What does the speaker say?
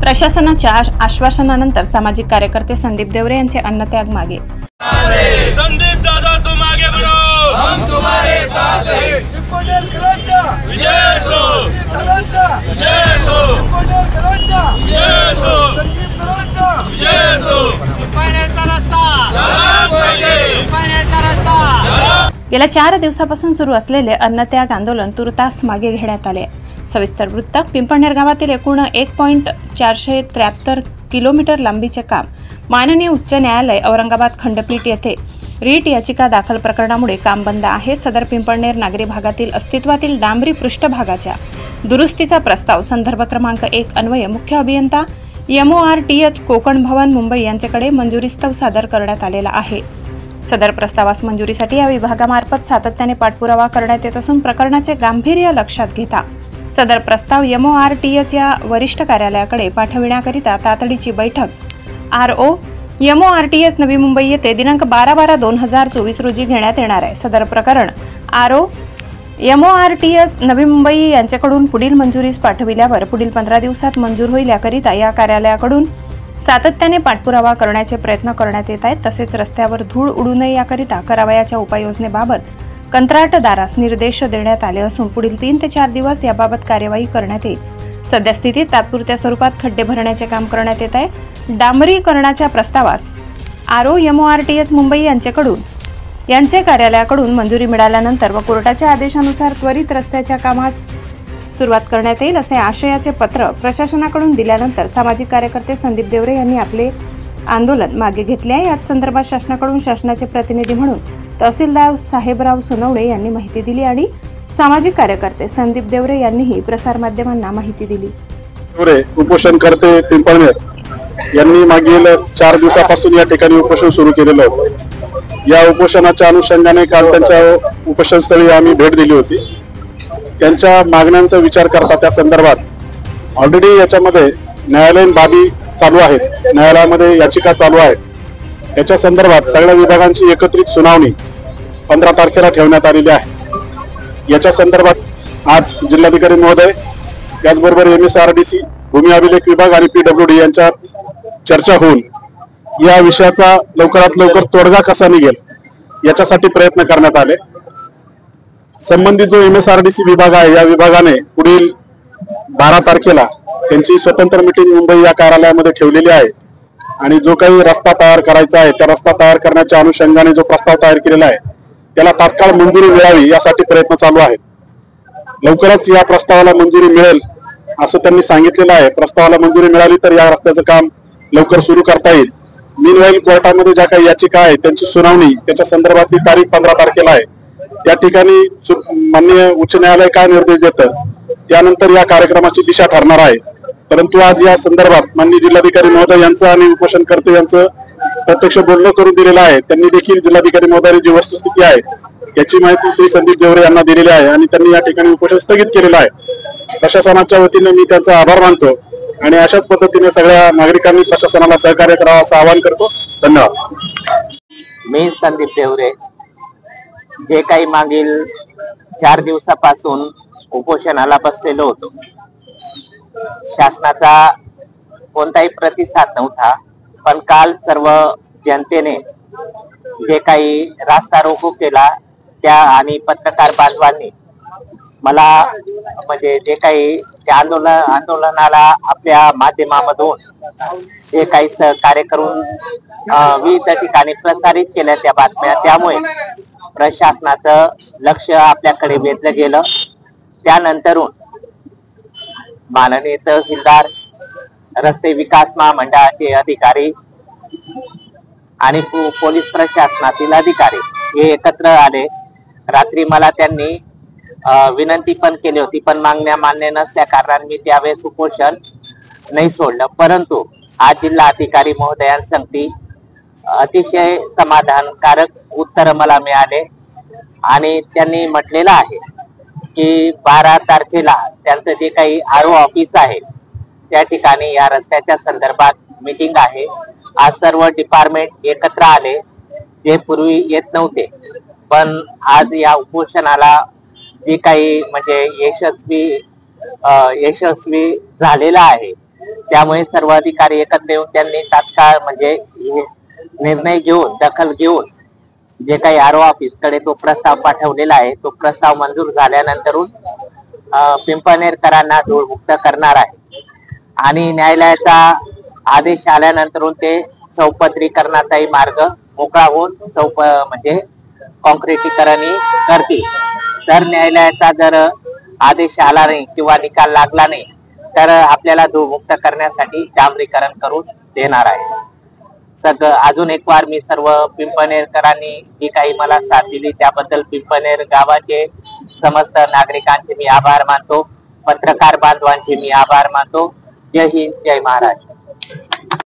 प्रशासनाच्या आश्वासनानंतर सामाजिक कार्यकर्ते संदीप देवरे यांचे अन्नत्याग मागे। संदीप दादा तुम आगे बढ़ो, हम तुम्हारे साथ हैं। पिंपळनेर करांचा विजय असो, दादांचा विजय असो, पिंपळनेर करांचा विजय असो, संदीप सरांचा विजय असो। पिंपळनेरचा रस्ता झालाच पाहिजे, पिंपळनेरचा रस्ता। गेल्या 4 दिवसापासून सुरू असलेले अन्नत्याग आंदोलन तुर्तास मागे घेण्यात आले। सविस्तर वृत्त। पिंपळनेर गावातील एकूण 1.473 किलोमीटर लांबीचे काम माननीय उच्च न्यायालय औरंगाबाद खंडपीठ येथे रीट याचिका दाखल प्रकरणामुळे काम बंद आहे। सदर पिंपळनेर नागरी भागातील अस्तित्वातील डांबरी पृष्ठभागाच्या दुरुस्तीचा प्रस्ताव संदर्भ क्रमांक 1 अन्वये मुख्य अभियंता MORTH कोकण भवन मुंबई यांच्याकडे मंजुरीस्तव सादर करण्यात आलेला आहे। सदर प्रस्तावास मंजुरीसाठी या विभागामार्फत सातत्याने पाठपुरावा करण्यात येत असून प्रकरणाचे गांभीर्य लक्षात घेता सदर प्रस्ताव MORTH या वरिष्ठ कार्यालयाकडे पाठविण्याकरिता तातडीची बैठक RO MORTH नवी मुंबई येथे दिनांक 12/12/2024 रोजी घेण्यात येणार आहे। सदर प्रकरण RO MORTH नवी मुंबई यांच्याकडून पुढील मंजुरीस पाठविल्यावर पुढील 15 दिवसात मंजूर होईल याकरिता या कार्यालयाकडून सातत्याने पाठपुरावा करण्याचे प्रयत्न करण्यात येत आहेत। तसेच रस्त्यावर धूळ उडू नये याकरिता करावयाच्या उपाययोजनेबाबत कंत्राटदारास निर्देश देण्यात आले असून पुढील 3 ते 4 दिवस याबाबत कार्यवाही करण्यात येईल। सद्यस्थितीत तात्पुरत्या स्वरूपात खड्डे भरण्याचे काम करण्यात येत आहे। डांबरीकरणाच्या प्रस्तावास RO MORTH मुंबई यांचे कार्यालयाकडून मंजुरी मिळाल्यानंतर व कोर्टाच्या आदेशानुसार त्वरित रस्त्याच्या कामास सुरुवात करण्यात येईल असे आशयाचे पत्र प्रशासनाकडून दिल्यानंतर सामाजिक कार्यकर्ते संदीप देवरे यांनी आपले आंदोलन मागे घेतले आहे। याच संदर्भात शासनाकडून शासनाचे प्रतिनिधी म्हणून तहसीलदार साहेबराव सोनवणे यांनी माहिती दिली आणि सामाजिक कार्यकर्ते संदीप देवरे यांनीही प्रसारमाध्यमांना माहिती दिली। उपोषणकर्ते पिंपळनेर यांनी मागील 4 दिवसापासून या ठिकाणी उपोषण सुरू केलेलं होतं। या उपोषणाच्या अनुषंगाने काल त्यांच्या उपोषणस्थळी आम्ही भेट दिली होती। त्यांच्या मागण्यांचा विचार करता त्या संदर्भात ऑलरेडी याच्यामध्ये न्यायालयीन बाबी चालू आहेत, न्यायालयामध्ये याचिका चालू आहेत। याच्या संदर्भात सगळ्या विभागांची एकत्रित सुनावणी 15 तारखेला ठेवण्यात आलेली आहे। याच्या संदर्भात आज जिल्हाधिकारी महोदय याचबरोबर MSRDC भूमी अभिलेख विभाग आणि PWD यांच्यात चर्चा होऊन या विषयाचा लवकरात लवकर तोडगा कसा निघेल याच्यासाठी प्रयत्न करण्यात आले। संबंधित जो MSRDC विभाग आहे या विभागाने पुढील 12 तारखेला त्यांची स्वतंत्र मीटिंग मुंबई या कार्यालयामध्ये ठेवलेली आहे आणि जो काही रस्ता तयार करायचा आहे त्या रस्ता तयार करण्याच्या अनुषंगाने जो प्रस्ताव तयार केलेला आहे त्याला तात्काळ मंजुरी मिळावी यासाठी प्रयत्न चालू आहेत। लवकरच या प्रस्तावाला मंजुरी मिळेल असं त्यांनी सांगितलेलं आहे। प्रस्तावाला मंजुरी मिळाली तर या रस्त्याचं काम लवकर सुरू करता येईल। मीनवाईल कोर्टामध्ये ज्या काही याचिका आहे त्यांची सुनावणी त्याच्या संदर्भातली तारीख 15 तारखेला आहे। त्या ठिकाणी माननीय उच्च न्यायालय काय निर्देश देतं त्यानंतर या कार्यक्रमाची दिशा ठरणार आहे। परंतु आज या संदर्भात माननीय जिल्हाधिकारी महोदय यांचं आणि उपोषणकर्ते यांचं प्रत्यक्ष बोलणं करून दिलेलं आहे। त्यांनी देखील जिल्हाधिकारी महोदयांनी जी वस्तुस्थिती आहे याची माहिती श्री संदीप देवरे यांना दिलेली आहे आणि त्यांनी या ठिकाणी उपोषण स्थगित केलेलं आहे। प्रशासनाच्या वतीने मी त्यांचा आभार मानतो आणि अशाच पद्धतीने सगळ्या नागरिकांनी प्रशासनाला सहकार्य करावं असं आवाहन करतो। धन्यवाद। मी संदीप देवरे जे काही मागील 4 दिवसापासून उपोषणाला बसलेलो होतो, शासनाचा कोणताही प्रतिसाद नव्हता, पण काल सर्व जनतेने जे काही रास्ता रोको केला त्या आणि पत्रकार बांधवांनी मला म्हणजे जे काही त्या आंदोलनाला आपल्या माध्यमामधून जे काही सहकार्य करून विविध ठिकाणी प्रसारित केल्या त्या बातम्या, त्यामुळे प्रशासनाचं लक्ष आपल्याकडे वेधलं गेलं। त्यानंतरून माननीय तहसीलदार, रस्ते विकास महामंडळाचे अधिकारी आणि पोलीस प्रशासनातील अधिकारी हे एकत्र आले। रात्री मला त्यांनी विनंती पण केली होती, पण मागण्या मान्य नसल्या कारणाने मी त्यावेळेस उपोषण नाही सोडलं। परंतु आज जिल्हा अधिकारी महोदयांसंगती अतिशय समाधानकारक उत्तर मला मिळाले आणि त्यांनी म्हटलेलं आहे की 12 तारखेला त्यांचं जे काही RO ऑफिस आहे त्या ठिकाणी या रस्त्याच्या संदर्भात मीटिंग आहे। आज सर्व डिपार्टमेंट एकत्र आले जे पूर्वी येत नव्हते, पण आज या उपोषणाला जे काही म्हणजे यशस्वी झालेला आहे त्यामुळे सर्व अधिकारी एकत्र येऊन त्यांनी तात्काळ म्हणजे निर्णय घेऊन दखल घेऊन जे काही आरओ ऑफिसकडे तो प्रस्ताव पाठवलेला आहे तो प्रस्ताव मंजूर झाल्यानंतरून पिंपळनेरकरांना धूळमुक्त करणार आहे आणि न्यायालयाचा आदेश आल्यानंतरून ते चौपदरीकरणाचाही मार्ग मोकळा होऊन म्हणजे कॉन्क्रिटीकरण करतील. तर न्यायालयाचा जर आदेश आला नाही किंवा निकाल लागला नाही तर आपल्याला धूळमुक्त करण्यासाठी डांबरीकरण करून देणार आहे. अजून एक वार मी सर्व पिंपळनेरकरांनी जी काही मला साथ दिली त्याबद्दल पिंपळनेर गावाचे समस्त नागरिकांचे मी आभार मानतो. पत्रकार बांधवांचे मी आभार मानतो. जय हिंद, जय महाराष्ट्र.